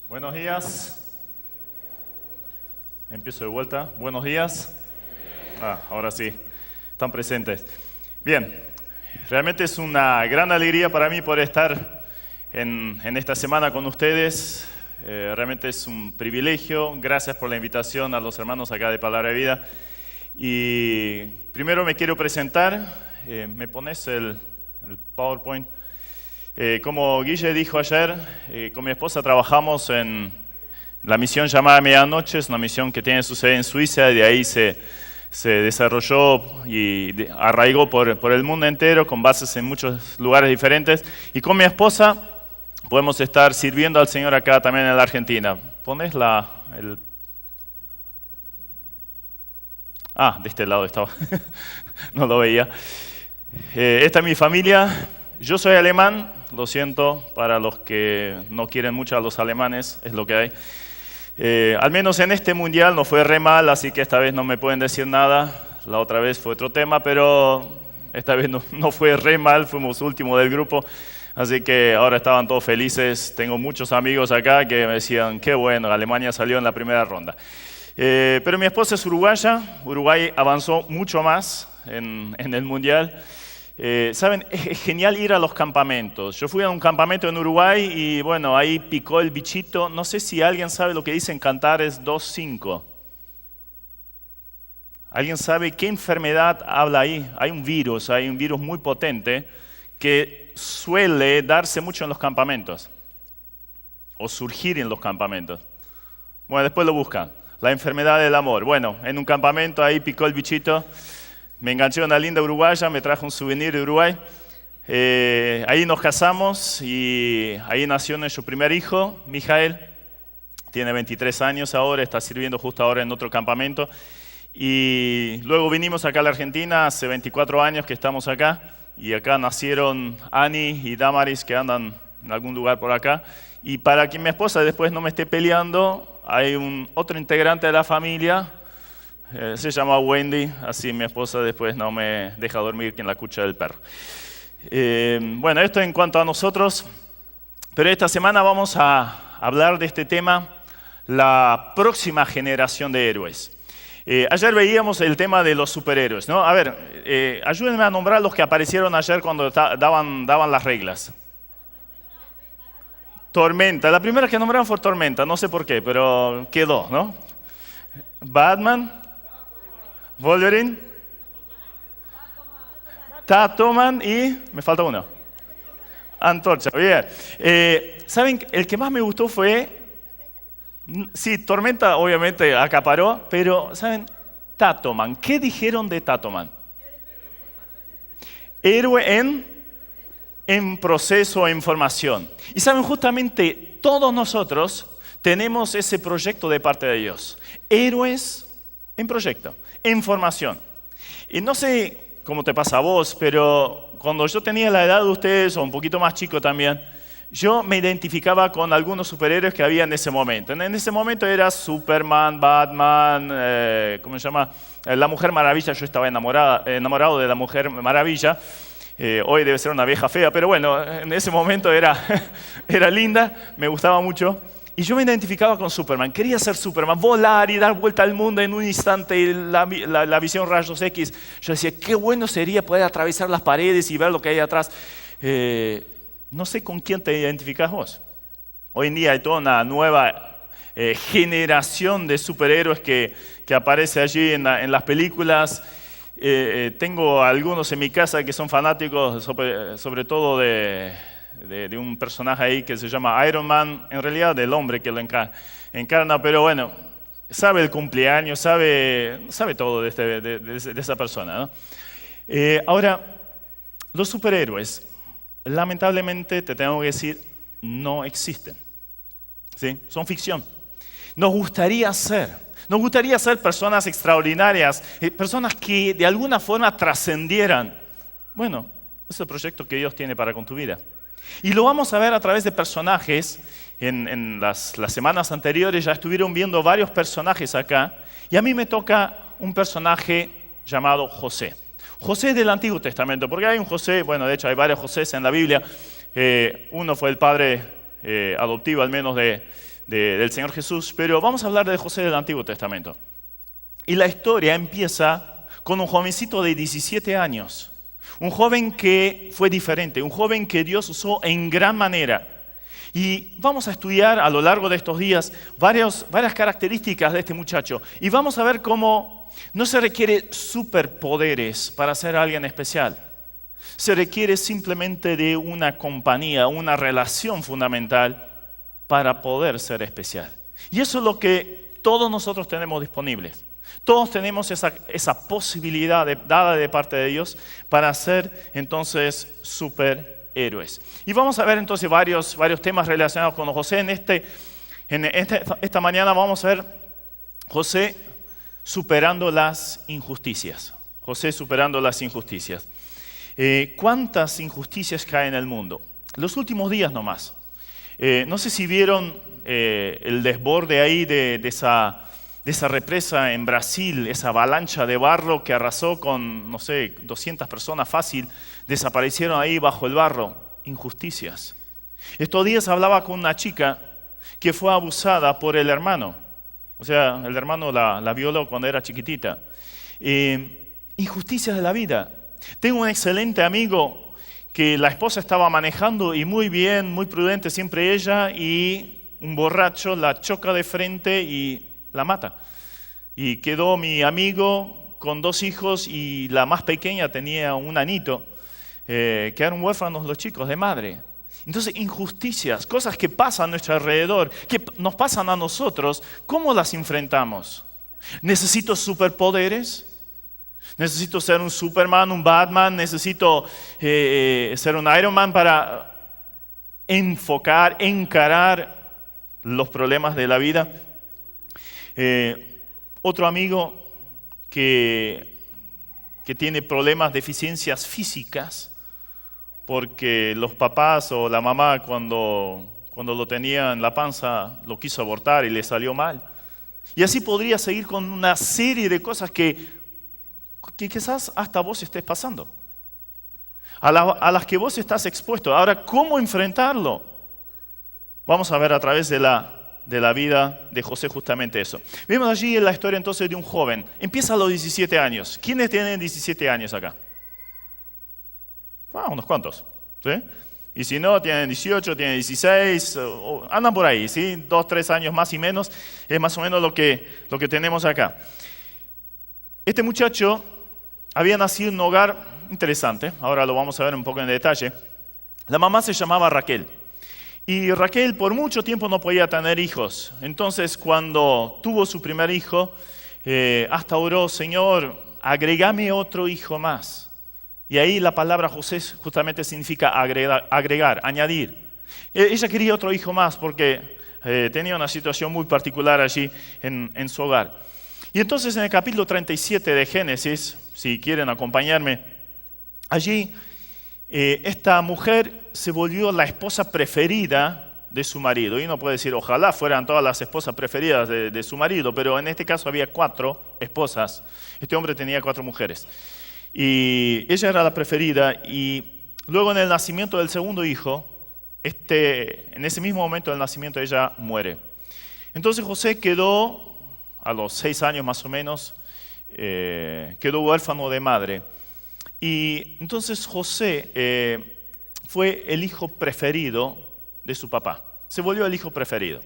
Buenos días. Empiezo de vuelta. Buenos días. Ahora sí, están presentes. Bien, realmente es una gran alegría para mí poder estar en esta semana con ustedes. Realmente es un privilegio. Gracias por la invitación a los hermanos acá de Palabra de Vida. Y primero me quiero presentar. ¿Me pones el PowerPoint? Como Guille dijo ayer, con mi esposa trabajamos en la misión llamada Medianoche. Es una misión que tiene su sede en Suiza, de ahí se desarrolló y arraigó por el mundo entero, con bases en muchos lugares diferentes. Y con mi esposa podemos estar sirviendo al Señor acá también en la Argentina. ¿Pones de este lado estaba, no lo veía. Esta es mi familia. Yo soy alemán, lo siento para los que no quieren mucho a los alemanes, es lo que hay. Al menos en este mundial no fue re mal, así que esta vez no me pueden decir nada. La otra vez fue otro tema, pero esta vez no fue re mal, fuimos último del grupo. Así que ahora estaban todos felices. Tengo muchos amigos acá que me decían, qué bueno, Alemania salió en la primera ronda. Pero mi esposa es uruguaya. Uruguay avanzó mucho más en el mundial. Saben, es genial ir a los campamentos. Yo fui a un campamento en Uruguay y bueno, ahí picó el bichito. No sé si alguien sabe lo que dicen Cantares 2:5. ¿Alguien sabe qué enfermedad habla ahí? Hay un virus muy potente que suele darse mucho en los campamentos o surgir en los campamentos. Bueno, después lo buscan. La enfermedad del amor. Bueno, en un campamento ahí picó el bichito. Me enganché a una linda uruguaya, me trajo un souvenir de Uruguay. Ahí nos casamos y ahí nació nuestro primer hijo, Mijael. Tiene 23 años ahora, está sirviendo justo ahora en otro campamento. Y luego vinimos acá a la Argentina, hace 24 años que estamos acá. Y acá nacieron Ani y Damaris, que andan en algún lugar por acá. Y para que mi esposa después no me esté peleando, hay otro integrante de la familia. Se llama Wendy, así mi esposa después no me deja dormir en la cucha del perro. Bueno, esto en cuanto a nosotros, pero esta semana vamos a hablar de este tema, la próxima generación de héroes. Ayer veíamos el tema de los superhéroes, ¿no? A ver, ayúdenme a nombrar los que aparecieron ayer cuando daban las reglas. Tormenta, la primera que nombraron fue Tormenta, no sé por qué, pero quedó, ¿no? Batman. Wolverine, Tatoman y me falta uno. Antorcha, bien. ¿Saben? El que más me gustó fue, sí, Tormenta obviamente acaparó, pero ¿saben? Tatoman. ¿Qué dijeron de Tatoman? Héroe en proceso, en formación. Y saben, justamente todos nosotros tenemos ese proyecto de parte de Dios. Héroes en proyecto, en formación. Y no sé cómo te pasa a vos, pero cuando yo tenía la edad de ustedes, o un poquito más chico también, yo me identificaba con algunos superhéroes que había en ese momento. En ese momento era Superman, Batman, ¿cómo se llama? La Mujer Maravilla. Yo estaba enamorado de la Mujer Maravilla. Hoy debe ser una vieja fea, pero bueno, en ese momento era linda, me gustaba mucho. Y yo me identificaba con Superman, quería ser Superman, volar y dar vuelta al mundo en un instante, la visión rayos X. Yo decía, qué bueno sería poder atravesar las paredes y ver lo que hay atrás. No sé con quién te identificas vos. Hoy en día hay toda una nueva generación de superhéroes que aparece allí en las películas. Tengo algunos en mi casa que son fanáticos sobre todo de un personaje ahí que se llama Iron Man, en realidad del hombre que lo encarna, pero bueno, sabe el cumpleaños, sabe todo de esa persona, ¿no? Ahora, los superhéroes, lamentablemente te tengo que decir, no existen, ¿sí? Son ficción. Nos gustaría ser personas extraordinarias, personas que de alguna forma trascendieran. Bueno, ese es el proyecto que Dios tiene con tu vida. Y lo vamos a ver a través de personajes. En las semanas anteriores ya estuvieron viendo varios personajes acá. Y a mí me toca un personaje llamado José. José del Antiguo Testamento, porque hay un José, bueno, de hecho hay varios Josés en la Biblia. Uno fue el padre adoptivo al menos de del Señor Jesús, pero vamos a hablar de José del Antiguo Testamento. Y la historia empieza con un jovencito de 17 años, un joven que fue diferente, un joven que Dios usó en gran manera. Y vamos a estudiar a lo largo de estos días varias características de este muchacho. Y vamos a ver cómo no se requiere superpoderes para ser alguien especial. Se requiere simplemente de una compañía, una relación fundamental para poder ser especial. Y eso es lo que todos nosotros tenemos disponibles. Todos tenemos esa posibilidad dada de parte de Dios para ser entonces superhéroes. Y vamos a ver entonces varios temas relacionados con José. Esta mañana vamos a ver José superando las injusticias. José superando las injusticias. ¿Cuántas injusticias caen en el mundo? Los últimos días nomás. No sé si vieron el desborde ahí de esa represa en Brasil, esa avalancha de barro que arrasó con, 200 personas fácil, desaparecieron ahí bajo el barro. Injusticias. Estos días hablaba con una chica que fue abusada por el hermano. O sea, el hermano la violó cuando era chiquitita. Injusticias de la vida. Tengo un excelente amigo que la esposa estaba manejando y muy bien, muy prudente siempre ella, y un borracho la choca de frente y la mata. Y quedó mi amigo con 2 hijos y la más pequeña tenía un anito. Quedaron huérfanos los chicos de madre. Entonces, injusticias, cosas que pasan a nuestro alrededor, que nos pasan a nosotros, ¿cómo las enfrentamos? ¿Necesito superpoderes? ¿Necesito ser un Superman, un Batman? ¿Necesito ser un Iron Man para encarar los problemas de la vida? Otro amigo que tiene problemas, deficiencias físicas, porque los papás o la mamá cuando lo tenía en la panza lo quiso abortar y le salió mal. Y así podría seguir con una serie de cosas que quizás hasta vos estés pasando, a las que vos estás expuesto. Ahora, ¿cómo enfrentarlo? Vamos a ver a través de la vida de José justamente eso. Vemos allí la historia entonces de un joven. Empieza a los 17 años. ¿Quiénes tienen 17 años acá? Unos cuantos, ¿sí? Y si no, tienen 18, tienen 16, andan por ahí, ¿sí? 2, 3 años más y menos, es más o menos lo que tenemos acá. Este muchacho había nacido en un hogar interesante, ahora lo vamos a ver un poco en detalle. La mamá se llamaba Raquel. Y Raquel por mucho tiempo no podía tener hijos. Entonces, cuando tuvo su primer hijo, hasta oró: Señor, agregame otro hijo más. Y ahí la palabra José justamente significa agregar, añadir. Ella quería otro hijo más porque tenía una situación muy particular allí en su hogar. Y entonces en el capítulo 37 de Génesis, si quieren acompañarme, allí esta mujer se volvió la esposa preferida de su marido. Y uno puede decir, ojalá fueran todas las esposas preferidas de su marido, pero en este caso había 4 esposas. Este hombre tenía 4 mujeres. Y ella era la preferida, y luego en el nacimiento del segundo hijo, en ese mismo momento del nacimiento ella muere. Entonces José quedó, a los 6 años más o menos, quedó huérfano de madre. Y entonces José fue el hijo preferido de su papá, se volvió el hijo preferido.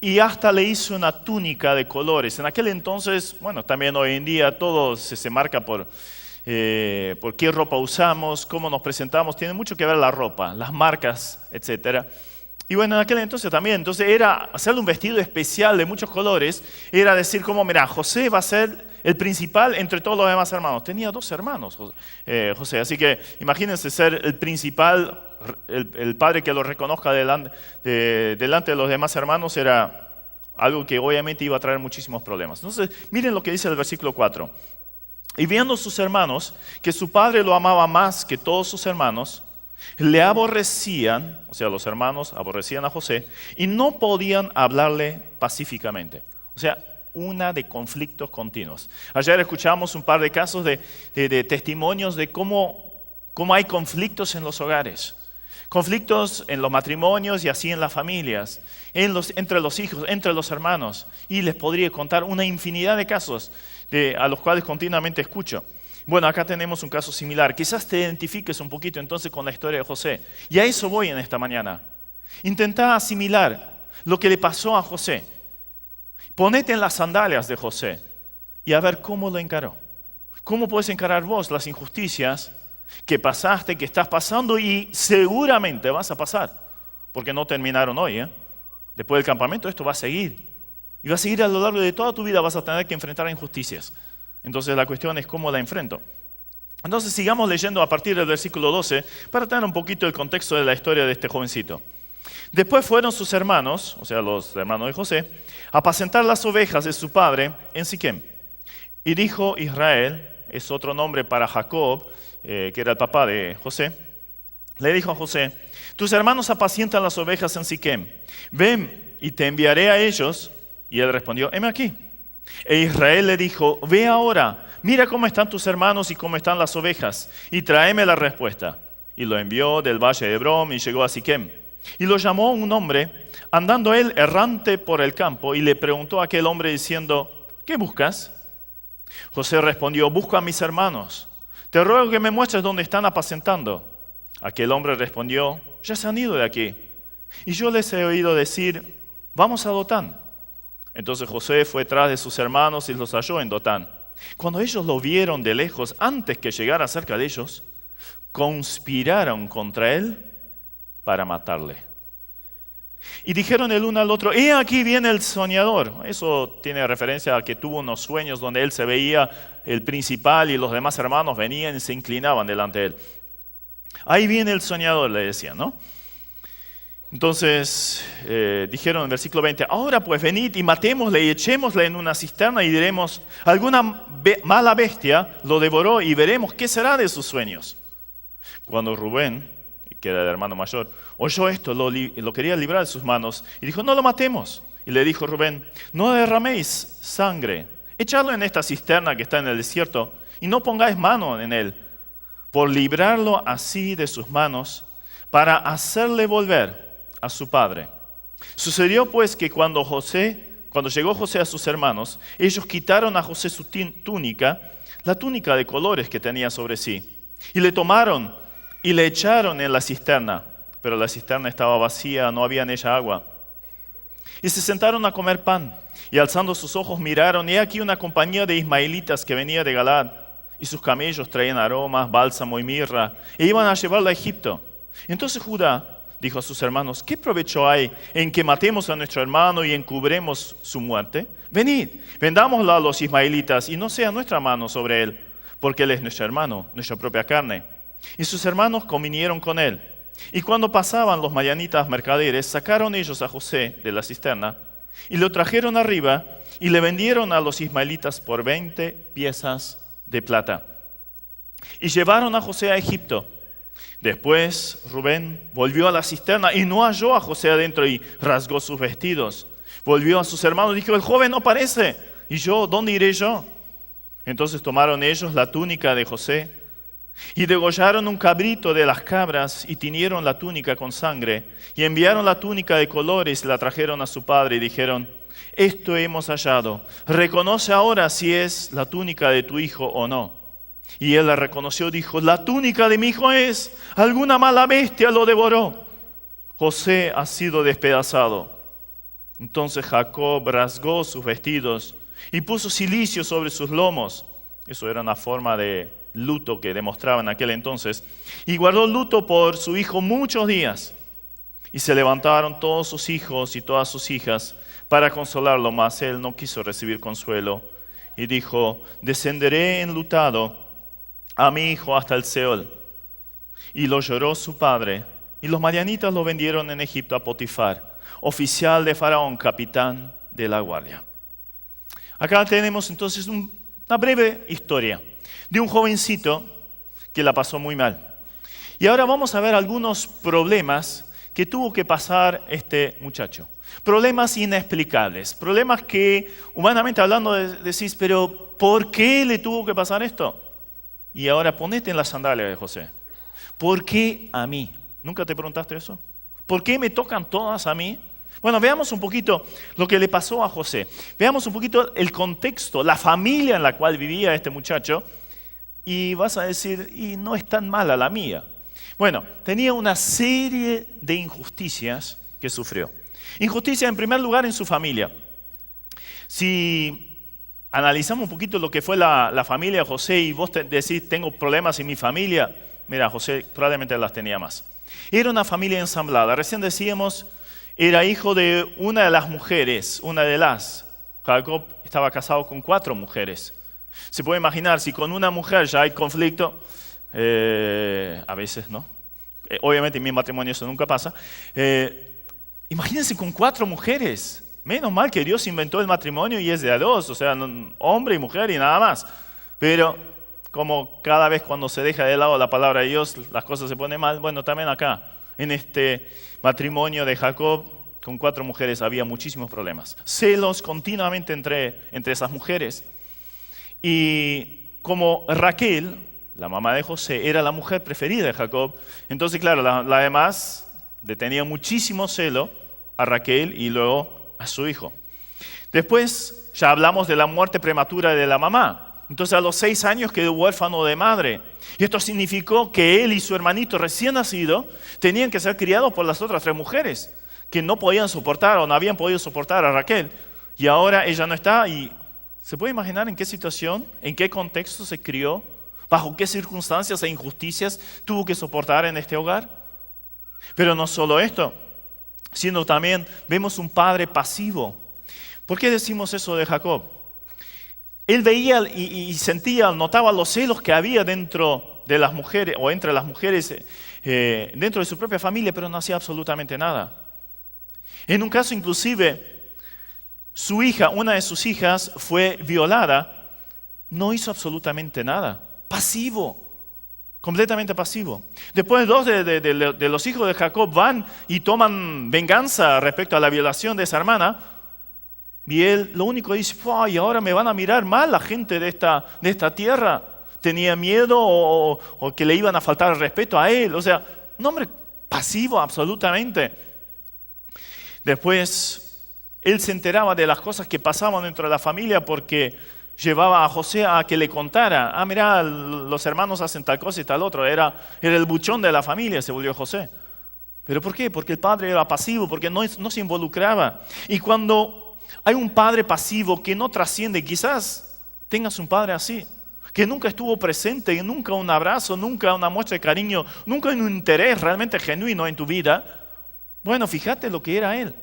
Y hasta le hizo una túnica de colores. En aquel entonces, bueno, también hoy en día todo se marca por qué ropa usamos, cómo nos presentamos, tiene mucho que ver la ropa, las marcas, etc. Y bueno, en aquel entonces también, entonces era hacerle un vestido especial de muchos colores, era decir como, mira, José va a ser el principal entre todos los demás hermanos. Tenía 2 hermanos, José, así que imagínense ser el principal, el padre que lo reconozca delante de los demás hermanos era algo que obviamente iba a traer muchísimos problemas. Entonces, miren lo que dice el versículo 4. Y viendo sus hermanos que su padre lo amaba más que todos sus hermanos, le aborrecían, o sea, los hermanos aborrecían a José y no podían hablarle pacíficamente. O sea, una de conflictos continuos. Ayer escuchamos un par de casos de testimonios de cómo hay conflictos en los hogares, Conflictos en los matrimonios y así en las familias, entre los hijos, entre los hermanos. Y les podría contar una infinidad de casos a los cuales continuamente escucho. Bueno, acá tenemos un caso similar. Quizás te identifiques un poquito entonces con la historia de José. Y a eso voy en esta mañana. Intenta asimilar lo que le pasó a José. Ponete en las sandalias de José y a ver cómo lo encaró. ¿Cómo puedes encarar vos las injusticias que pasaste, que estás pasando y seguramente vas a pasar? Porque no terminaron hoy. Después del campamento esto va a seguir. Y va a seguir a lo largo de toda tu vida, vas a tener que enfrentar injusticias. Entonces la cuestión es cómo la enfrento. Entonces sigamos leyendo a partir del versículo 12 para tener un poquito el contexto de la historia de este jovencito. Después fueron sus hermanos, o sea los hermanos de José, a apacentar las ovejas de su padre en Siquem. Y dijo Israel, es otro nombre para Jacob, que era el papá de José, le dijo a José: tus hermanos apacientan las ovejas en Siquem, ven y te enviaré a ellos. Y él respondió: heme aquí. E Israel le dijo: ve ahora, mira cómo están tus hermanos y cómo están las ovejas, y tráeme la respuesta. Y lo envió del valle de Hebrón y llegó a Siquem. Y lo llamó un hombre, andando él errante por el campo, y le preguntó a aquel hombre diciendo: ¿qué buscas? José respondió: busco a mis hermanos. Te ruego que me muestres dónde están apacentando. Aquel hombre respondió: ya se han ido de aquí, y yo les he oído decir: vamos a Dotán. Entonces José fue tras de sus hermanos y los halló en Dotán. Cuando ellos lo vieron de lejos, antes que llegara cerca de ellos, conspiraron contra él para matarle. Y dijeron el uno al otro: he aquí viene el soñador. Eso tiene referencia a que tuvo unos sueños donde él se veía el principal y los demás hermanos venían y se inclinaban delante de él. Ahí viene el soñador, le decían, ¿no? Entonces dijeron en versículo 20: ahora pues venid y matémosle y echémosle en una cisterna y diremos: alguna mala bestia lo devoró y veremos qué será de sus sueños. Cuando Rubén, que era el hermano mayor, oyó esto, lo quería librar de sus manos y dijo: no lo matemos. Y le dijo Rubén: no derraméis sangre, echadlo en esta cisterna que está en el desierto y no pongáis mano en él, por librarlo así de sus manos, para hacerle volver a su padre. Sucedió pues que cuando llegó José a sus hermanos, ellos quitaron a José su túnica, la túnica de colores que tenía sobre sí, y le tomaron y le echaron en la cisterna, pero la cisterna estaba vacía, no había en ella agua. Y se sentaron a comer pan, y alzando sus ojos miraron, y aquí una compañía de ismaelitas que venía de Galaad, y sus camellos traían aromas, bálsamo y mirra, e iban a llevarla a Egipto. Entonces Judá dijo a sus hermanos: ¿qué provecho hay en que matemos a nuestro hermano y encubremos su muerte? Venid, vendámosla a los ismaelitas y no sea nuestra mano sobre él, porque él es nuestro hermano, nuestra propia carne. Y sus hermanos convinieron con él. Y cuando pasaban los madianitas mercaderes, sacaron ellos a José de la cisterna y lo trajeron arriba y le vendieron a los ismaelitas por 20 piezas de plata. Y llevaron a José a Egipto. Después Rubén volvió a la cisterna y no halló a José adentro y rasgó sus vestidos. Volvió a sus hermanos y dijo: el joven no parece. ¿Y yo? ¿Dónde iré yo? Entonces tomaron ellos la túnica de José y degollaron un cabrito de las cabras y tiñeron la túnica con sangre y enviaron la túnica de colores y la trajeron a su padre y dijeron: esto hemos hallado. Reconoce ahora si es la túnica de tu hijo o no. Y él la reconoció, dijo: la túnica de mi hijo es, alguna mala bestia lo devoró. José ha sido despedazado. Entonces Jacob rasgó sus vestidos y puso cilicio sobre sus lomos. Eso era una forma de luto que demostraba en aquel entonces. Y guardó luto por su hijo muchos días. Y se levantaron todos sus hijos y todas sus hijas para consolarlo, mas él no quiso recibir consuelo. Y dijo: descenderé enlutado a mi hijo hasta el Seol. Y lo lloró su padre. Y los madianitas lo vendieron en Egipto a Potifar, oficial de Faraón, capitán de la guardia. Acá tenemos entonces una breve historia de un jovencito que la pasó muy mal. Y ahora vamos a ver algunos problemas que tuvo que pasar este muchacho. Problemas inexplicables, problemas que humanamente hablando decís: pero ¿por qué le tuvo que pasar esto? Y ahora ponete en la sandalia de José. ¿Por qué a mí? ¿Nunca te preguntaste eso? ¿Por qué me tocan todas a mí? Bueno, veamos un poquito lo que le pasó a José. Veamos un poquito el contexto, la familia en la cual vivía este muchacho. Y vas a decir, y no es tan mala la mía. Bueno, tenía una serie de injusticias que sufrió. Injusticia en primer lugar en su familia. Si analizamos un poquito lo que fue la familia de José y vos decís, tengo problemas en mi familia, mira, José probablemente las tenía más. Era una familia ensamblada. Recién decíamos, era hijo de una de las mujeres, una de las. Jacob estaba casado con 4 mujeres. Se puede imaginar, si con una mujer ya hay conflicto, a veces, ¿no? Obviamente en mi matrimonio eso nunca pasa. Imagínense con 4 mujeres. Menos mal que Dios inventó el matrimonio y es de a 2, o sea, hombre y mujer y nada más. Pero como cada vez cuando se deja de lado la palabra de Dios, las cosas se ponen mal. Bueno, también acá, en este matrimonio de Jacob, con 4 mujeres había muchísimos problemas. Celos continuamente entre esas mujeres. Y como Raquel, la mamá de José, era la mujer preferida de Jacob, entonces claro, la demás le tenía muchísimo celo a Raquel y luego a su hijo. Después ya hablamos de la muerte prematura de la mamá. Entonces a los 6 años quedó huérfano de madre. Y esto significó que él y su hermanito recién nacido tenían que ser criados por las otras 3 mujeres que no podían soportar o no habían podido soportar a Raquel. Y ahora ella no está y ¿se puede imaginar en qué situación, en qué contexto se crió? ¿Bajo qué circunstancias e injusticias tuvo que soportar en este hogar? Pero no solo esto, sino también vemos un padre pasivo. ¿Por qué decimos eso de Jacob? Él veía y sentía, notaba los celos que había dentro de las mujeres o entre las mujeres dentro de su propia familia, pero no hacía absolutamente nada. En un caso inclusive, su hija, una de sus hijas, fue violada, no hizo absolutamente nada, pasivo, completamente pasivo. Después 2 de los hijos de Jacob van y toman venganza respecto a la violación de esa hermana, y él lo único que dice, y ahora me van a mirar mal la gente de esta tierra. Tenía miedo o que le iban a faltar el respeto a él, o sea, un hombre pasivo absolutamente. Después él se enteraba de las cosas que pasaban dentro de la familia porque llevaba a José a que le contara. Mirá, los hermanos hacen tal cosa y tal otro. Era el buchón de la familia, se volvió José. ¿Pero por qué? Porque el padre era pasivo, porque no se involucraba. Y cuando hay un padre pasivo que no trasciende, quizás tengas un padre así, que nunca estuvo presente, nunca un abrazo, nunca una muestra de cariño, nunca un interés realmente genuino en tu vida. Bueno, fíjate lo que era él.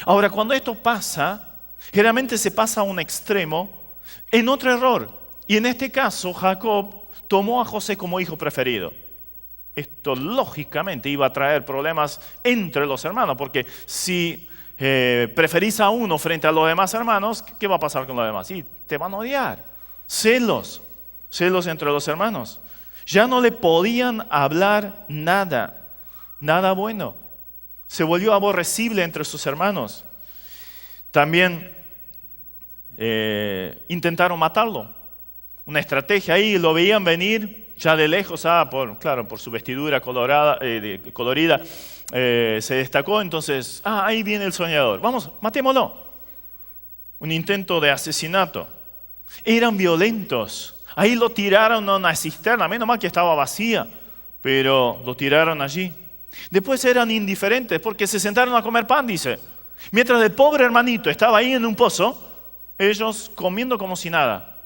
Ahora, cuando esto pasa, generalmente se pasa a un extremo en otro error. Y en este caso, Jacob tomó a José como hijo preferido. Esto lógicamente iba a traer problemas entre los hermanos, porque si preferís a uno frente a los demás hermanos, ¿qué va a pasar con los demás? Sí, te van a odiar. Celos entre los hermanos. Ya no le podían hablar nada bueno. Se volvió aborrecible entre sus hermanos. También intentaron matarlo. Una estrategia ahí, lo veían venir ya de lejos, por su vestidura colorida, se destacó. Entonces, ahí viene el soñador. Vamos, matémoslo. Un intento de asesinato. Eran violentos. Ahí lo tiraron a una cisterna, menos mal que estaba vacía, pero lo tiraron allí. Después eran indiferentes porque se sentaron a comer pan, dice. Mientras el pobre hermanito estaba ahí en un pozo, ellos comiendo como si nada.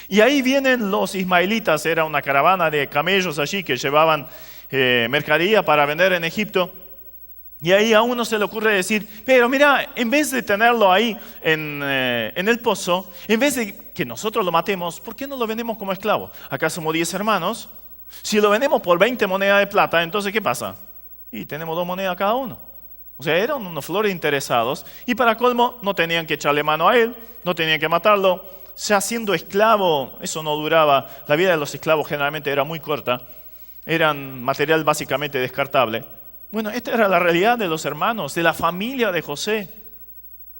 Y ahí vienen los ismaelitas, era una caravana de camellos allí que llevaban mercadería para vender en Egipto. Y ahí a uno se le ocurre decir, pero mira, en vez de tenerlo ahí en el pozo, en vez de que nosotros lo matemos, ¿por qué no lo vendemos como esclavo? Acá somos 10 hermanos. Si lo vendemos por 20 monedas de plata, entonces ¿qué pasa? Y tenemos 2 monedas cada uno. O sea, eran unos flores interesados. Y para colmo, no tenían que echarle mano a él, no tenían que matarlo. Ya siendo esclavo, eso no duraba. La vida de los esclavos generalmente era muy corta. Eran material básicamente descartable. Bueno, esta era la realidad de los hermanos, de la familia de José.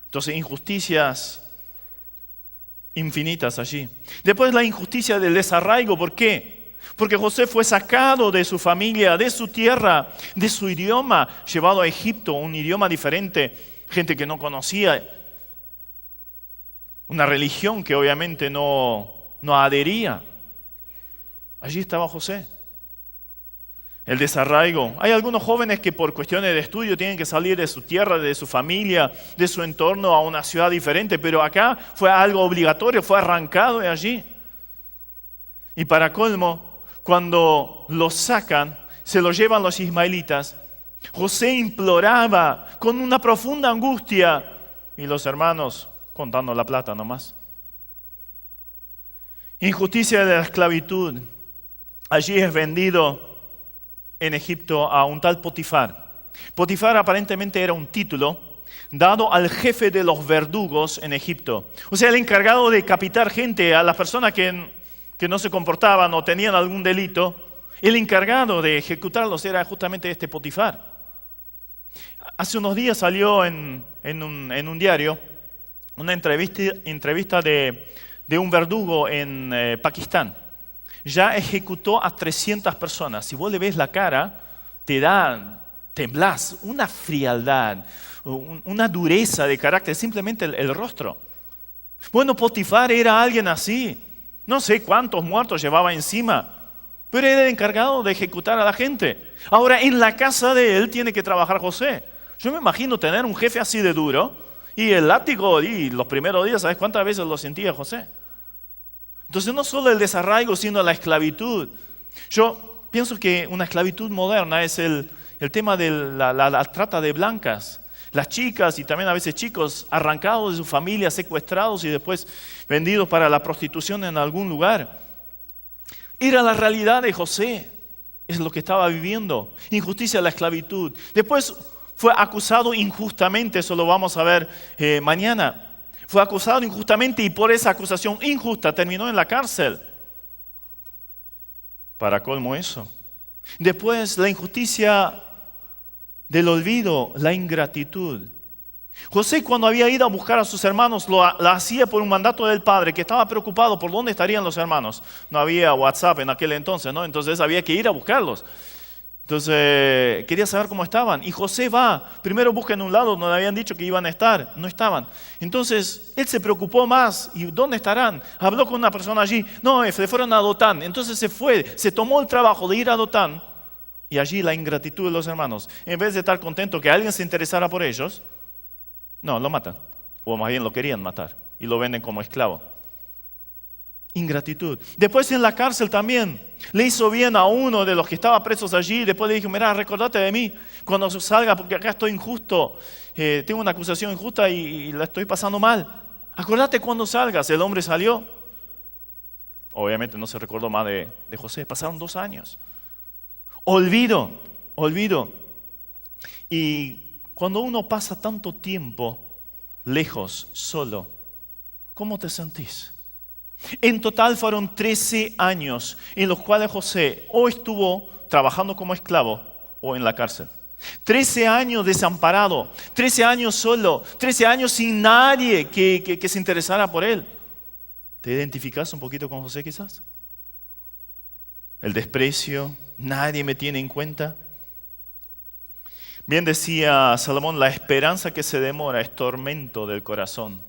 Entonces, injusticias infinitas allí. Después la injusticia del desarraigo. ¿Por qué? Porque José fue sacado de su familia, de su tierra, de su idioma, llevado a Egipto, un idioma diferente, gente que no conocía, una religión que obviamente no adhería. Allí estaba José. El desarraigo. Hay algunos jóvenes que por cuestiones de estudio tienen que salir de su tierra, de su familia, de su entorno a una ciudad diferente, pero acá fue algo obligatorio, fue arrancado de allí. Y para colmo, cuando los sacan, se los llevan los ismaelitas, José imploraba con una profunda angustia y los hermanos contando la plata nomás. Injusticia de la esclavitud. Allí es vendido en Egipto a un tal Potifar. Potifar aparentemente era un título dado al jefe de los verdugos en Egipto. O sea, el encargado de capitar gente, a las personas que no se comportaban o tenían algún delito, el encargado de ejecutarlos era justamente este Potifar. Hace unos días salió en un diario una entrevista de un verdugo en Pakistán. Ya ejecutó a 300 personas. Si vos le ves la cara, temblás, una frialdad, una dureza de carácter, simplemente el rostro. Bueno, Potifar era alguien así. No sé cuántos muertos llevaba encima, pero era el encargado de ejecutar a la gente. Ahora, en la casa de él tiene que trabajar José. Yo me imagino tener un jefe así de duro y el látigo, y los primeros días, ¿sabes cuántas veces lo sentía José? Entonces no solo el desarraigo, sino la esclavitud. Yo pienso que una esclavitud moderna es el tema de la trata de blancas. Las chicas y también a veces chicos arrancados de su familia, secuestrados y después vendidos para la prostitución en algún lugar. Era la realidad de José, es lo que estaba viviendo. Injusticia, la esclavitud. Después fue acusado injustamente, eso lo vamos a ver mañana. Fue acusado injustamente y por esa acusación injusta terminó en la cárcel. Para colmo eso. Después la injusticia del olvido, la ingratitud. José, cuando había ido a buscar a sus hermanos, la hacía por un mandato del padre, que estaba preocupado por dónde estarían los hermanos. No había WhatsApp en aquel entonces, ¿no? Entonces había que ir a buscarlos. Entonces quería saber cómo estaban. Y José va, primero busca en un lado donde habían dicho que iban a estar, no estaban. Entonces él se preocupó más. ¿Y dónde estarán? Habló con una persona allí. No, se fueron a Dotán. Entonces se tomó el trabajo de ir a Dotán. Y allí la ingratitud de los hermanos. En vez de estar contento que alguien se interesara por ellos, no, lo matan. O más bien lo querían matar. Y lo venden como esclavo. Ingratitud. Después en la cárcel también. Le hizo bien a uno de los que estaba presos allí. Después le dijo, mira, recordate de mí cuando salga porque acá estoy injusto. Tengo una acusación injusta y la estoy pasando mal. Acordate cuando salgas. El hombre salió. Obviamente no se recordó más de José. Pasaron 2 años. Olvido. Y cuando uno pasa tanto tiempo lejos, solo, ¿cómo te sentís? En total fueron 13 años en los cuales José o estuvo trabajando como esclavo o en la cárcel. 13 años desamparado, 13 años solo, 13 años sin nadie que se interesara por él. ¿Te identificás un poquito con José quizás? El desprecio, nadie me tiene en cuenta. Bien decía Salomón, la esperanza que se demora es tormento del corazón.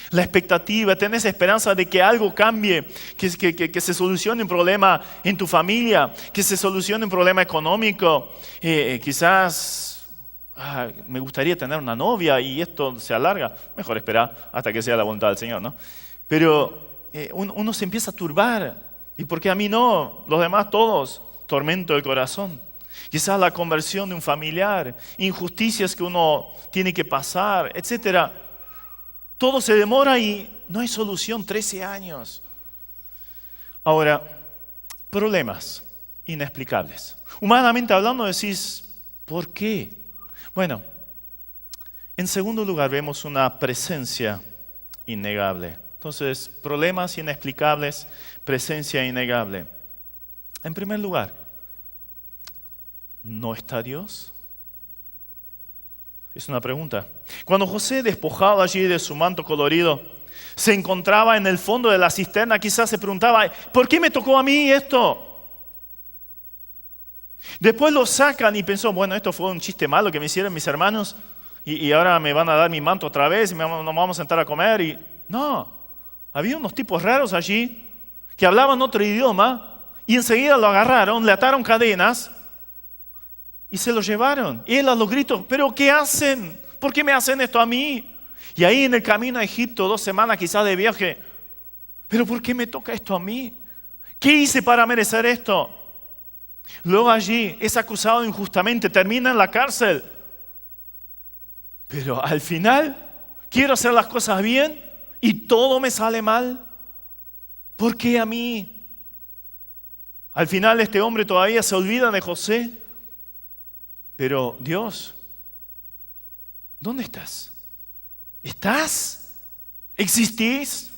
La expectativa, tenés esperanza de que algo cambie, que se solucione un problema en tu familia, que se solucione un problema económico. Quizás me gustaría tener una novia y esto se alarga. Mejor esperar hasta que sea la voluntad del Señor, ¿no? Pero uno se empieza a turbar. ¿Y por qué a mí no? Los demás todos, tormento del corazón. Quizás la conversión de un familiar, injusticias que uno tiene que pasar, etcétera. Todo se demora y no hay solución, 13 años. Ahora, problemas inexplicables. Humanamente hablando decís, ¿por qué? Bueno, en segundo lugar vemos una presencia innegable. Entonces, problemas inexplicables, presencia innegable. En primer lugar, ¿no está Dios? Es una pregunta. Cuando José, despojado allí de su manto colorido, se encontraba en el fondo de la cisterna, quizás se preguntaba, ¿por qué me tocó a mí esto? Después lo sacan y pensó, bueno, esto fue un chiste malo que me hicieron mis hermanos y ahora me van a dar mi manto otra vez y nos vamos a sentar a comer. Y no, había unos tipos raros allí que hablaban otro idioma y enseguida lo agarraron, le ataron cadenas y se lo llevaron. Y él a los gritos, ¿pero qué hacen? ¿Por qué me hacen esto a mí? Y ahí en el camino a Egipto, 2 semanas quizás de viaje, ¿pero por qué me toca esto a mí? ¿Qué hice para merecer esto? Luego allí es acusado injustamente, termina en la cárcel. Pero al final quiero hacer las cosas bien y todo me sale mal. ¿Por qué a mí? Al final este hombre todavía se olvida de José. Pero Dios, ¿dónde estás? ¿Estás? ¿Existís?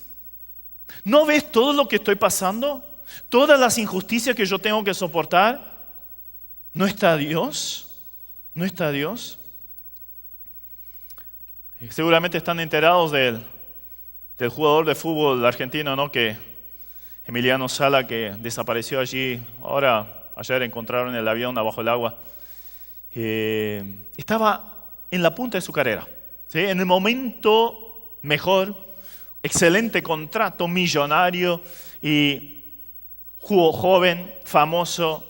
¿No ves todo lo que estoy pasando? ¿Todas las injusticias que yo tengo que soportar? ¿No está Dios? ¿No está Dios? Seguramente están enterados del jugador de fútbol argentino, ¿no? Que Emiliano Sala, que desapareció allí. Ayer encontraron el avión abajo del agua. Estaba en la punta de su carrera, ¿sí? En el momento mejor, excelente contrato, millonario y joven, famoso,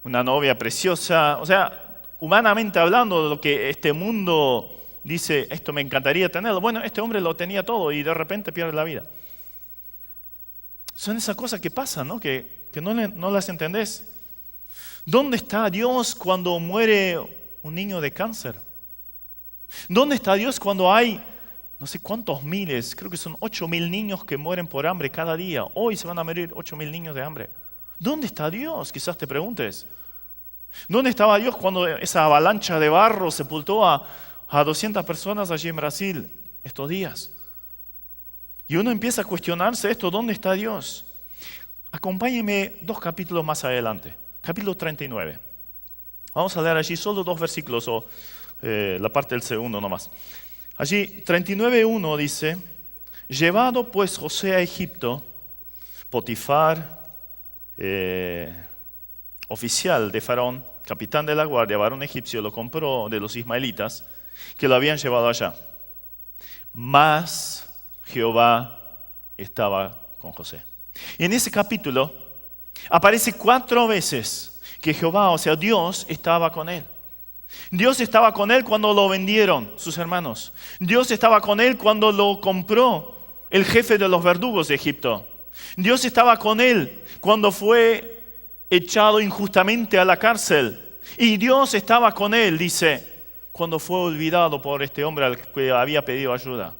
una novia preciosa. O sea, humanamente hablando, de lo que este mundo dice, esto me encantaría tenerlo. Bueno, este hombre lo tenía todo y de repente pierde la vida. Son esas cosas que pasan, ¿no? Que no las entendés. ¿Dónde está Dios cuando muere un niño de cáncer? ¿Dónde está Dios cuando hay no sé cuántos miles, creo que son 8.000 niños que mueren por hambre cada día? Hoy se van a morir 8.000 niños de hambre. ¿Dónde está Dios? Quizás te preguntes. ¿Dónde estaba Dios cuando esa avalancha de barro sepultó a 200 personas allí en Brasil estos días? Y uno empieza a cuestionarse esto, ¿dónde está Dios? Acompáñenme 2 capítulos más adelante, capítulo 39. Vamos a leer allí solo 2 versículos o la parte del segundo nomás. Allí 39:1 dice, llevado pues José a Egipto, Potifar, oficial de Faraón, capitán de la guardia, varón egipcio, lo compró de los ismaelitas que lo habían llevado allá. Mas Jehová estaba con José. Y en ese capítulo aparece 4 veces que Jehová, o sea Dios, estaba con él. Dios estaba con él cuando lo vendieron sus hermanos. Dios estaba con él cuando lo compró el jefe de los verdugos de Egipto. Dios estaba con él cuando fue echado injustamente a la cárcel. Y Dios estaba con él, dice, cuando fue olvidado por este hombre al que había pedido ayuda.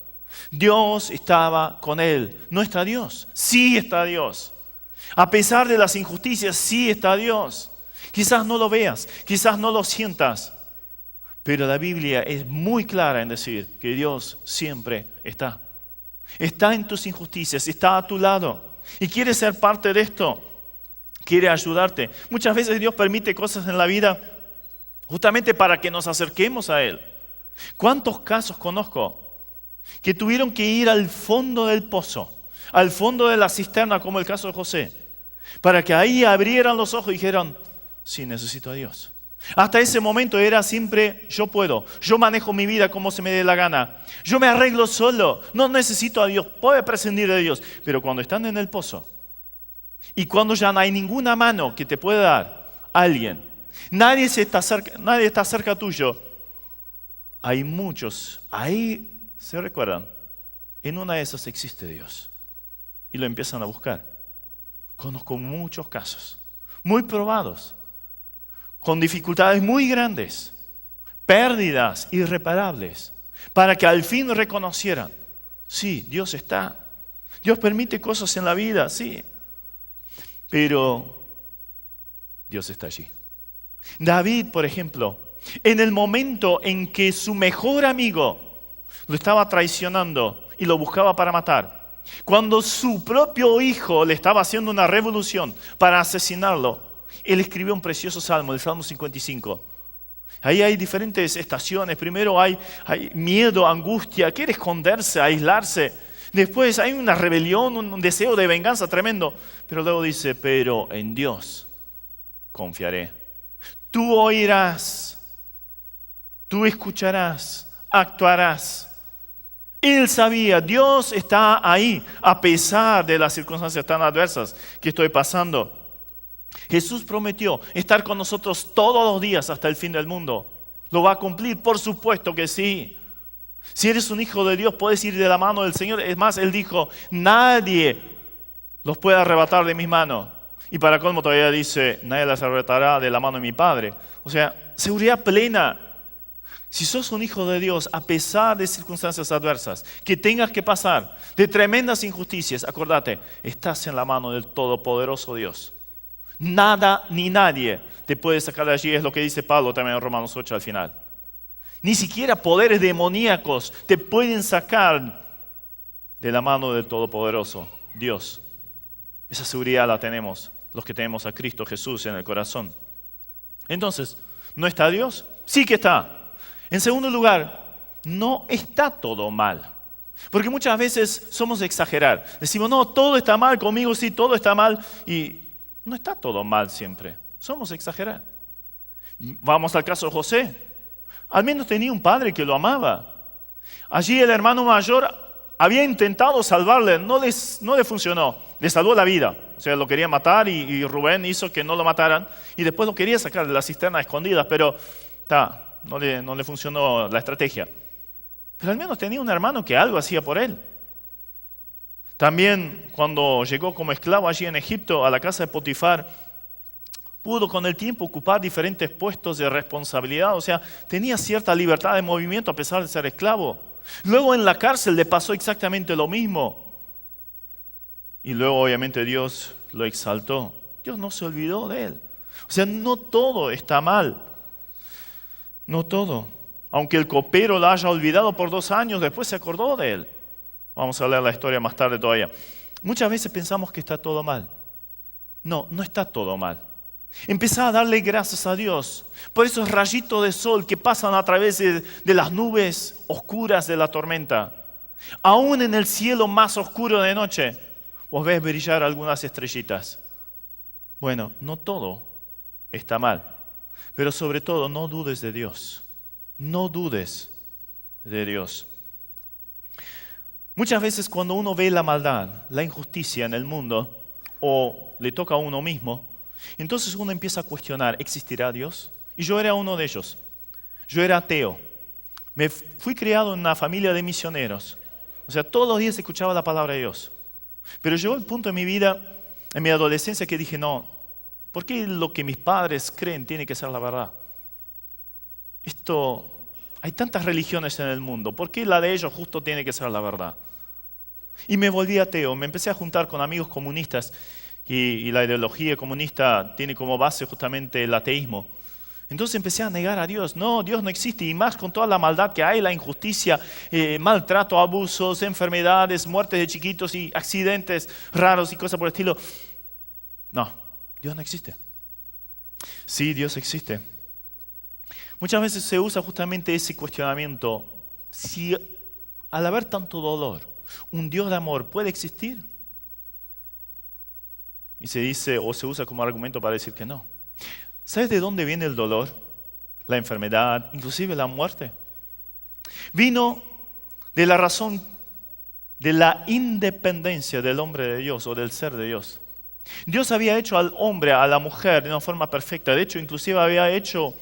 Dios estaba con él. ¿No está Dios? Sí está Dios. A pesar de las injusticias, sí está Dios. Quizás no lo veas, quizás no lo sientas, pero la Biblia es muy clara en decir que Dios siempre está. Está en tus injusticias, está a tu lado y quiere ser parte de esto, quiere ayudarte. Muchas veces Dios permite cosas en la vida justamente para que nos acerquemos a Él. ¿Cuántos casos conozco que tuvieron que ir al fondo del pozo, al fondo de la cisterna, como el caso de José, para que ahí abrieran los ojos y dijeran, sí, necesito a Dios? Hasta ese momento era siempre, yo puedo, yo manejo mi vida como se me dé la gana, yo me arreglo solo, no necesito a Dios, puedo prescindir de Dios. Pero cuando están en el pozo y cuando ya no hay ninguna mano que te pueda dar alguien, nadie está cerca tuyo, hay muchos, ahí se recuerdan, en una de esas existe Dios y lo empiezan a buscar. Conozco muchos casos, muy probados, con dificultades muy grandes, pérdidas irreparables, para que al fin reconocieran, sí, Dios está. Dios permite cosas en la vida, sí, pero Dios está allí. David, por ejemplo, en el momento en que su mejor amigo lo estaba traicionando y lo buscaba para matar, cuando su propio hijo le estaba haciendo una revolución para asesinarlo, él escribió un precioso salmo, el Salmo 55. Ahí hay diferentes estaciones. Primero hay miedo, angustia, quiere esconderse, aislarse. Después hay una rebelión, un deseo de venganza tremendo. Pero luego dice, pero en Dios confiaré. Tú oirás, tú escucharás, actuarás. Él sabía, Dios está ahí, a pesar de las circunstancias tan adversas que estoy pasando. Jesús prometió estar con nosotros todos los días hasta el fin del mundo. ¿Lo va a cumplir? Por supuesto que sí. Si eres un hijo de Dios, puedes ir de la mano del Señor. Es más, Él dijo, nadie los puede arrebatar de mis manos. Y para colmo todavía dice, nadie las arrebatará de la mano de mi Padre. O sea, seguridad plena. Si sos un hijo de Dios, a pesar de circunstancias adversas, que tengas que pasar, de tremendas injusticias, acordate, estás en la mano del Todopoderoso Dios. Nada ni nadie te puede sacar de allí, es lo que dice Pablo también en Romanos 8 al final. Ni siquiera poderes demoníacos te pueden sacar de la mano del Todopoderoso Dios. Esa seguridad la tenemos los que tenemos a Cristo Jesús en el corazón. Entonces, ¿no está Dios? Sí que está. En segundo lugar, no está todo mal. Porque muchas veces somos exagerar. Decimos, no, todo está mal conmigo, sí, todo está mal. Y no está todo mal siempre. Somos exagerar. Vamos al caso de José. Al menos tenía un padre que lo amaba. Allí el hermano mayor había intentado salvarle, no le funcionó. Le salvó la vida. O sea, lo quería matar y Rubén hizo que no lo mataran. Y después lo quería sacar de la cisterna escondida, pero no le funcionó la estrategia. Pero al menos tenía un hermano que algo hacía por él. También cuando llegó como esclavo allí en Egipto a la casa de Potifar, pudo con el tiempo ocupar diferentes puestos de responsabilidad. O sea, tenía cierta libertad de movimiento a pesar de ser esclavo. Luego en la cárcel le pasó exactamente lo mismo. Y luego obviamente Dios lo exaltó. Dios no se olvidó de él. O sea, no todo está mal. No todo. Aunque el copero la haya olvidado por 2 años, después se acordó de él. Vamos a leer la historia más tarde todavía. Muchas veces pensamos que está todo mal. No, no está todo mal. Empezá a darle gracias a Dios por esos rayitos de sol que pasan a través de las nubes oscuras de la tormenta. Aún en el cielo más oscuro de noche, vos ves brillar algunas estrellitas. Bueno, no todo está mal, pero sobre todo no dudes de Dios. No dudes de Dios. Muchas veces cuando uno ve la maldad, la injusticia en el mundo, o le toca a uno mismo, entonces uno empieza a cuestionar, ¿existirá Dios? Y yo era uno de ellos. Yo era ateo. Me fui criado en una familia de misioneros. O sea, todos los días escuchaba la palabra de Dios. Pero llegó el punto en mi vida, en mi adolescencia, que dije, no, ¿por qué lo que mis padres creen tiene que ser la verdad? Hay tantas religiones en el mundo, ¿por qué la de ellos justo tiene que ser la verdad? Y me volví ateo, me empecé a juntar con amigos comunistas y la ideología comunista tiene como base justamente el ateísmo. Entonces empecé a negar a Dios. No, Dios no existe, y más con toda la maldad que hay, la injusticia, maltrato, abusos, enfermedades, muertes de chiquitos y accidentes raros y cosas por el estilo. No, Dios no existe. Sí, Dios existe. Muchas veces se usa justamente ese cuestionamiento. Si al haber tanto dolor, un Dios de amor puede existir. Y se dice o se usa como argumento para decir que no. ¿Sabes de dónde viene el dolor? La enfermedad, inclusive la muerte. Vino de la razón de la independencia del hombre de Dios o del ser de Dios. Dios había hecho al hombre, a la mujer de una forma perfecta. De hecho, inclusive había hecho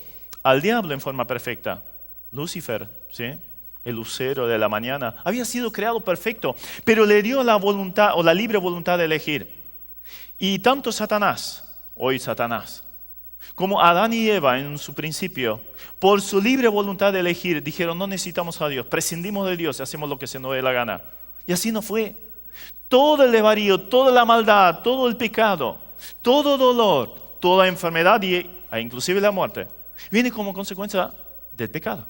al diablo en forma perfecta. Lucifer, ¿sí? El lucero de la mañana, había sido creado perfecto, pero le dio la voluntad o la libre voluntad de elegir. Y tanto Satanás, como Adán y Eva en su principio, por su libre voluntad de elegir, dijeron, no necesitamos a Dios, prescindimos de Dios y hacemos lo que se nos dé la gana. Y así no fue. Todo el desvarío, toda la maldad, todo el pecado, todo dolor, toda enfermedad e inclusive la muerte, viene como consecuencia del pecado.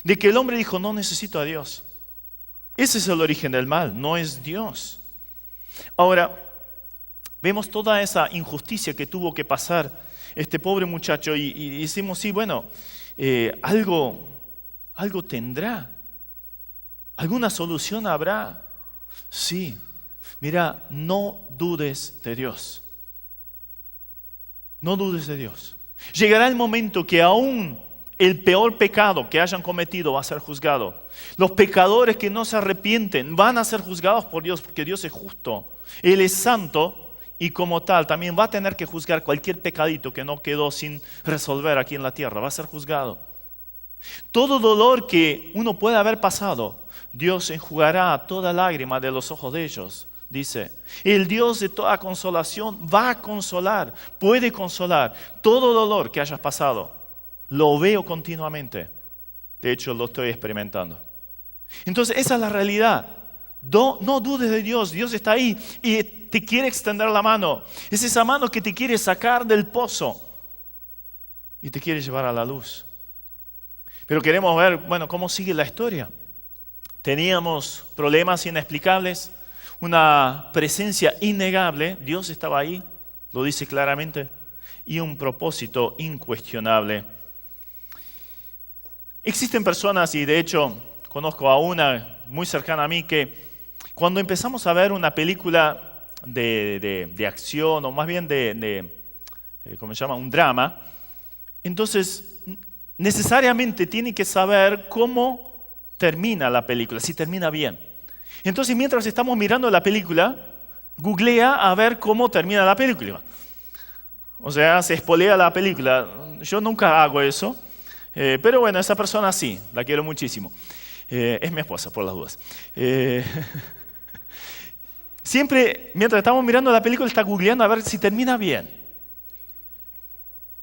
De que el hombre dijo, no necesito a Dios. Ese es el origen del mal, no es Dios. Ahora, vemos toda esa injusticia que tuvo que pasar este pobre muchacho y decimos, sí, bueno, algo tendrá, alguna solución habrá. Sí, mira, no dudes de Dios. No dudes de Dios. Llegará el momento que aún el peor pecado que hayan cometido va a ser juzgado. Los pecadores que no se arrepienten van a ser juzgados por Dios porque Dios es justo. Él es santo y como tal también va a tener que juzgar cualquier pecadito que no quedó sin resolver aquí en la tierra. Va a ser juzgado. Todo dolor que uno pueda haber pasado, Dios enjugará toda lágrima de los ojos de ellos. Dice, el Dios de toda consolación va a consolar, puede consolar todo dolor que hayas pasado. Lo veo continuamente. De hecho, lo estoy experimentando. Entonces, esa es la realidad. No dudes de Dios. Dios está ahí y te quiere extender la mano. Es esa mano que te quiere sacar del pozo y te quiere llevar a la luz. Pero queremos ver, cómo sigue la historia. Teníamos problemas inexplicables, una presencia innegable. Dios estaba ahí, lo dice claramente, y un propósito incuestionable. Existen personas, y de hecho conozco a una muy cercana a mí, que cuando empezamos a ver una película de acción, o más bien ¿cómo se llama? Un drama, entonces necesariamente tiene que saber cómo termina la película, si termina bien. Entonces mientras estamos mirando la película, googlea a ver cómo termina la película. O sea, se espolea la película. Yo nunca hago eso. Pero bueno, esa persona sí, la quiero muchísimo. Es mi esposa, por las dudas. Siempre, mientras estamos mirando la película, está googleando a ver si termina bien.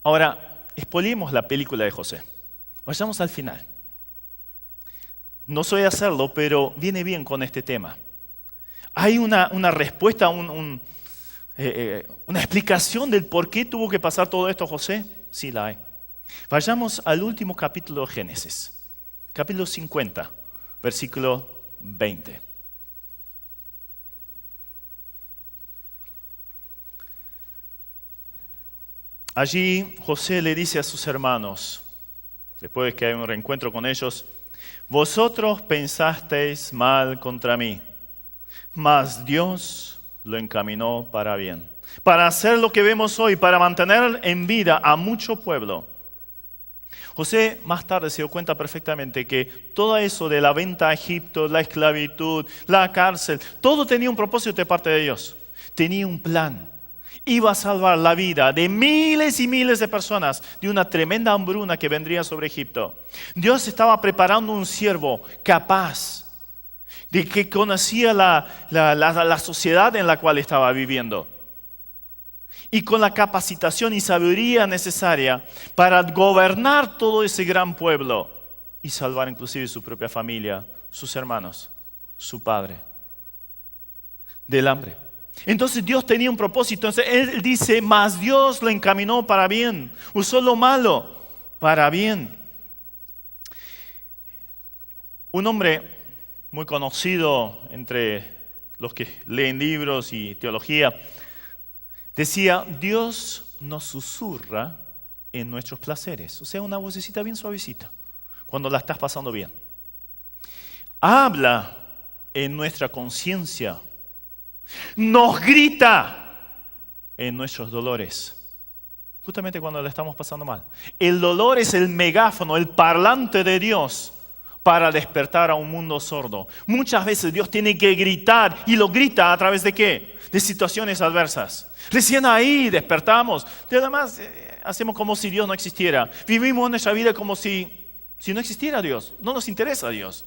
Ahora, expoliemos la película de José. Vayamos al final. No soy a hacerlo, pero viene bien con este tema. Hay una respuesta, una explicación del por qué tuvo que pasar todo esto José. Sí, la hay. Vayamos al último capítulo de Génesis, capítulo 50, versículo 20. Allí José le dice a sus hermanos, después de que hay un reencuentro con ellos, vosotros pensasteis mal contra mí, mas Dios lo encaminó para bien, para hacer lo que vemos hoy, para mantener en vida a mucho pueblo. José más tarde se dio cuenta perfectamente que todo eso de la venta a Egipto, la esclavitud, la cárcel, todo tenía un propósito de parte de Dios. Tenía un plan. Iba a salvar la vida de miles y miles de personas de una tremenda hambruna que vendría sobre Egipto. Dios estaba preparando un siervo capaz, de que conocía la sociedad en la cual estaba viviendo. Y con la capacitación y sabiduría necesaria para gobernar todo ese gran pueblo y salvar inclusive su propia familia, sus hermanos, su padre, del hambre. Entonces Dios tenía un propósito. Entonces Él dice, mas Dios lo encaminó para bien, usó lo malo para bien. Un hombre muy conocido entre los que leen libros y teología, decía, Dios nos susurra en nuestros placeres. O sea, una vocecita bien suavecita, cuando la estás pasando bien. Habla en nuestra conciencia. Nos grita en nuestros dolores. Justamente cuando la estamos pasando mal. El dolor es el megáfono, el parlante de Dios para despertar a un mundo sordo. Muchas veces Dios tiene que gritar, y lo grita a través de ¿qué? De situaciones adversas. Recién ahí despertamos. De además, hacemos como si Dios no existiera. Vivimos nuestra vida como si no existiera Dios. No nos interesa Dios.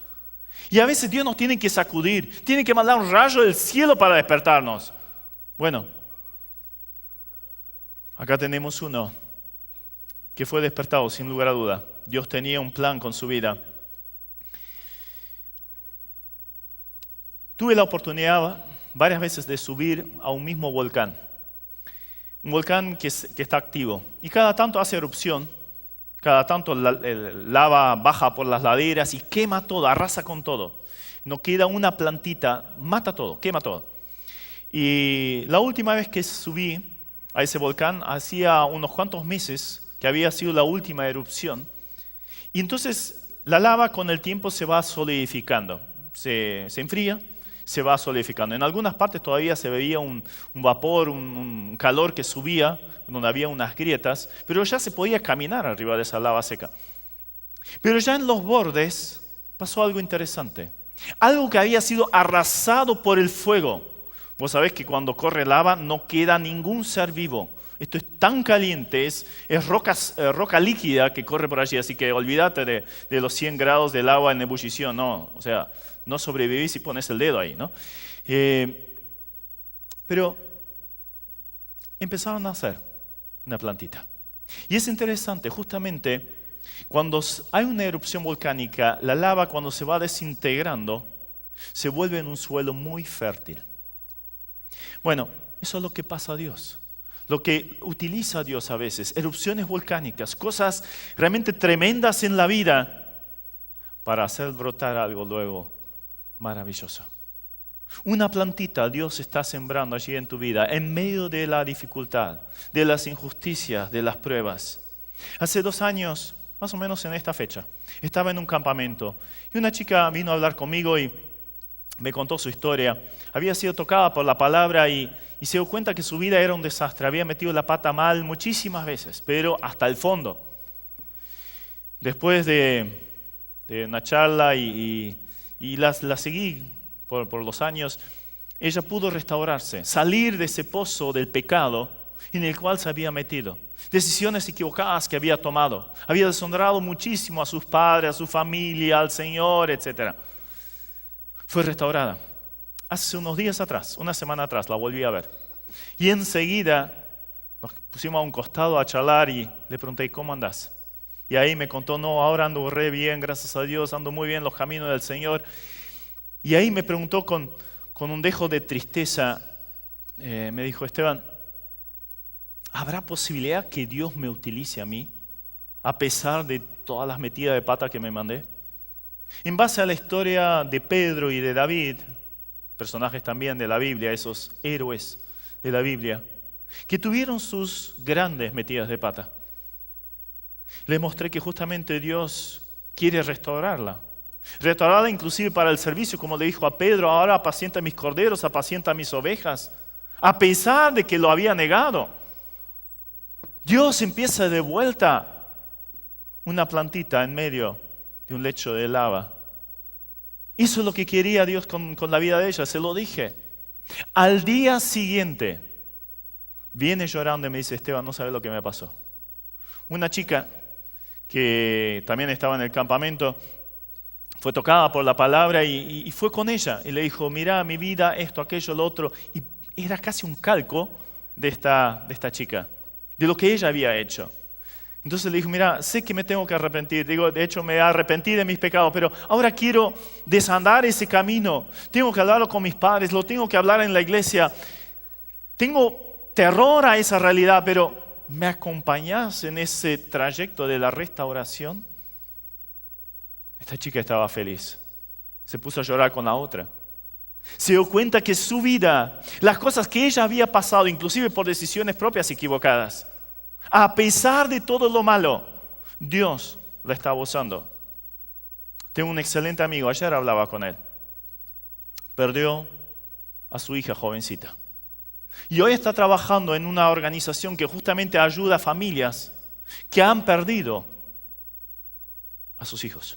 Y a veces Dios nos tiene que sacudir. Tiene que mandar un rayo del cielo para despertarnos. Bueno, acá tenemos uno que fue despertado sin lugar a duda. Dios tenía un plan con su vida. Tuve la oportunidad varias veces de subir a un mismo volcán. Un volcán que está activo. Y cada tanto hace erupción. Cada tanto el lava baja por las laderas y quema todo, arrasa con todo. No queda una plantita, mata todo, quema todo. Y la última vez que subí a ese volcán, hacía unos cuantos meses que había sido la última erupción. Y entonces la lava con el tiempo se va solidificando. Se enfría se va solidificando. En algunas partes todavía se veía un vapor, un calor que subía, donde había unas grietas, pero ya se podía caminar arriba de esa lava seca. Pero ya en los bordes pasó algo interesante. Algo que había sido arrasado por el fuego. Vos sabés que cuando corre lava no queda ningún ser vivo. Esto es tan caliente, es roca líquida que corre por allí, así que olvídate de los 100 grados del agua en ebullición, no, o sea, no sobrevivís si pones el dedo ahí, ¿no? Pero empezaron a hacer una plantita. Y es interesante, justamente, cuando hay una erupción volcánica, la lava cuando se va desintegrando, se vuelve en un suelo muy fértil. Bueno, eso es lo que pasa a Dios. Lo que utiliza Dios a veces, erupciones volcánicas, cosas realmente tremendas en la vida para hacer brotar algo luego maravilloso. Una plantita Dios está sembrando allí en tu vida, en medio de la dificultad, de las injusticias, de las pruebas. Hace 2 años, más o menos en esta fecha, estaba en un campamento y una chica vino a hablar conmigo y me contó su historia. Había sido tocada por la palabra y se dio cuenta que su vida era un desastre. Había metido la pata mal muchísimas veces, pero hasta el fondo. Después de una charla y la seguí por los años, ella pudo restaurarse, salir de ese pozo del pecado en el cual se había metido. Decisiones equivocadas que había tomado. Había deshonrado muchísimo a sus padres, a su familia, al Señor, etc. Fue restaurada. Hace unos días atrás, una semana atrás, la volví a ver. Y enseguida nos pusimos a un costado a charlar y le pregunté, ¿cómo andás? Y ahí me contó, no, ahora ando re bien, gracias a Dios, ando muy bien en los caminos del Señor. Y ahí me preguntó con un dejo de tristeza, me dijo, Esteban, ¿habrá posibilidad que Dios me utilice a mí, a pesar de todas las metidas de pata que me mandé? En base a la historia de Pedro y de David, personajes también de la Biblia, esos héroes de la Biblia, que tuvieron sus grandes metidas de pata, les mostré que justamente Dios quiere restaurarla inclusive para el servicio, como le dijo a Pedro, ahora apacienta mis corderos, apacienta mis ovejas, a pesar de que lo había negado. Dios empieza de vuelta una plantita en medio de un lecho de lava. Eso es lo que quería Dios con la vida de ella, se lo dije. Al día siguiente, viene llorando y me dice, Esteban, no sabes lo que me pasó. Una chica que también estaba en el campamento, fue tocada por la palabra y fue con ella. Y le dijo, mira mi vida, esto, aquello, lo otro. Y era casi un calco de esta chica, de lo que ella había hecho. Entonces le dijo, mira, sé que me tengo que arrepentir. Digo, de hecho me arrepentí de mis pecados, pero ahora quiero desandar ese camino. Tengo que hablarlo con mis padres, lo tengo que hablar en la iglesia. Tengo terror a esa realidad, pero ¿me acompañás en ese trayecto de la restauración? Esta chica estaba feliz. Se puso a llorar con la otra. Se dio cuenta que su vida, las cosas que ella había pasado, inclusive por decisiones propias equivocadas, a pesar de todo lo malo, Dios la estaba usando. Tengo un excelente amigo, ayer hablaba con él. Perdió a su hija jovencita. Y hoy está trabajando en una organización que justamente ayuda a familias que han perdido a sus hijos.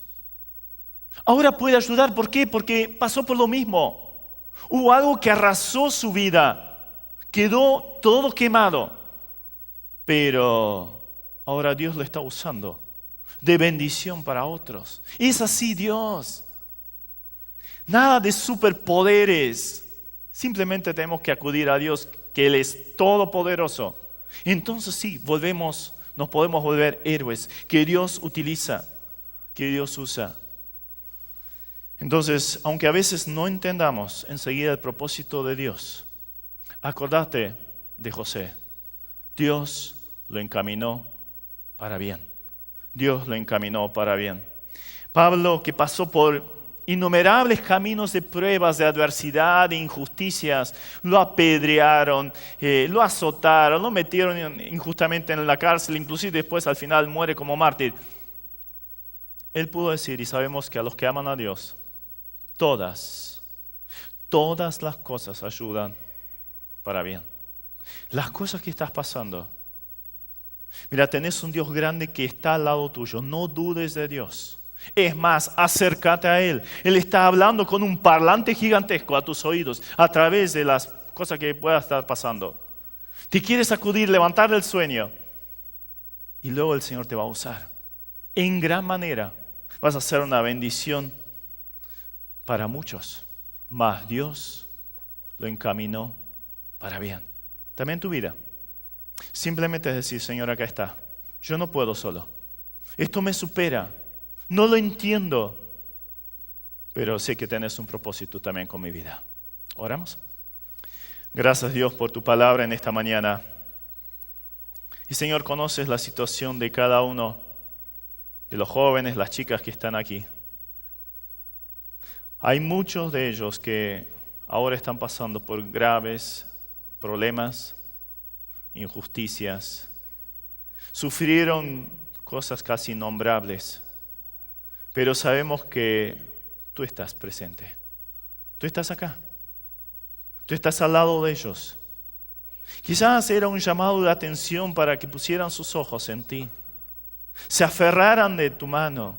Ahora puede ayudar, ¿por qué? Porque pasó por lo mismo. Hubo algo que arrasó su vida, quedó todo quemado, pero ahora Dios lo está usando de bendición para otros. Es así Dios. Nada de superpoderes, simplemente tenemos que acudir a Dios, que Él es todopoderoso. Entonces sí, nos podemos volver héroes que Dios utiliza, que Dios usa. Entonces, aunque a veces no entendamos enseguida el propósito de Dios, acordate de José. Dios lo encaminó para bien. Dios lo encaminó para bien. Pablo, que pasó por innumerables caminos de pruebas, de adversidad, de injusticias, lo apedrearon, lo azotaron, lo metieron injustamente en la cárcel, inclusive después al final muere como mártir. Él pudo decir, y sabemos que a los que aman a Dios, todas Todas las cosas ayudan para bien. Las cosas que estás pasando. Mira, tenés un Dios grande que está al lado tuyo. No dudes de Dios. Es más, acércate a Él. Él está hablando con un parlante gigantesco a tus oídos a través de las cosas que puedan estar pasando. Te quiere sacudir, levantar del sueño. Y luego el Señor te va a usar. En gran manera vas a ser una bendición para muchos. Mas Dios lo encaminó para bien. También tu vida. Simplemente es decir, Señor, acá está. Yo no puedo solo. Esto me supera. No lo entiendo. Pero sé que tenés un propósito también con mi vida. Oramos. Gracias, Dios, por tu palabra en esta mañana. Y Señor, conoces la situación de cada uno de los jóvenes, las chicas que están aquí. Hay muchos de ellos que ahora están pasando por graves problemas, injusticias. Sufrieron cosas casi innombrables, pero sabemos que tú estás presente. Tú estás acá. Tú estás al lado de ellos. Quizás era un llamado de atención para que pusieran sus ojos en ti. Se aferraran de tu mano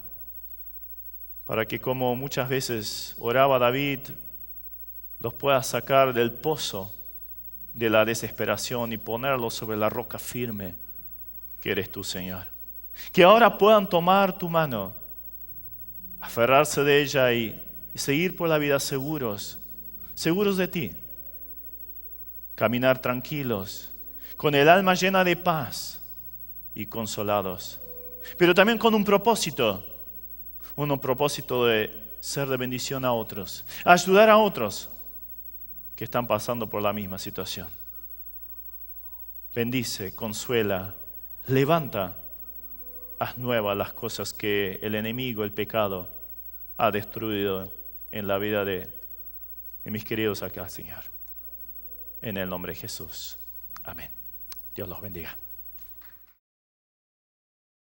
para que, como muchas veces oraba David, los puedas sacar del pozo de la desesperación y ponerlos sobre la roca firme que eres tú, Señor. Que ahora puedan tomar tu mano, aferrarse de ella y seguir por la vida seguros de ti. Caminar tranquilos, con el alma llena de paz y consolados. Pero también con un propósito de ser de bendición a otros, ayudar a otros que están pasando por la misma situación. Bendice, consuela, levanta, haz nuevas las cosas que el enemigo, el pecado, ha destruido en la vida de mis queridos acá, Señor. En el nombre de Jesús. Amén. Dios los bendiga.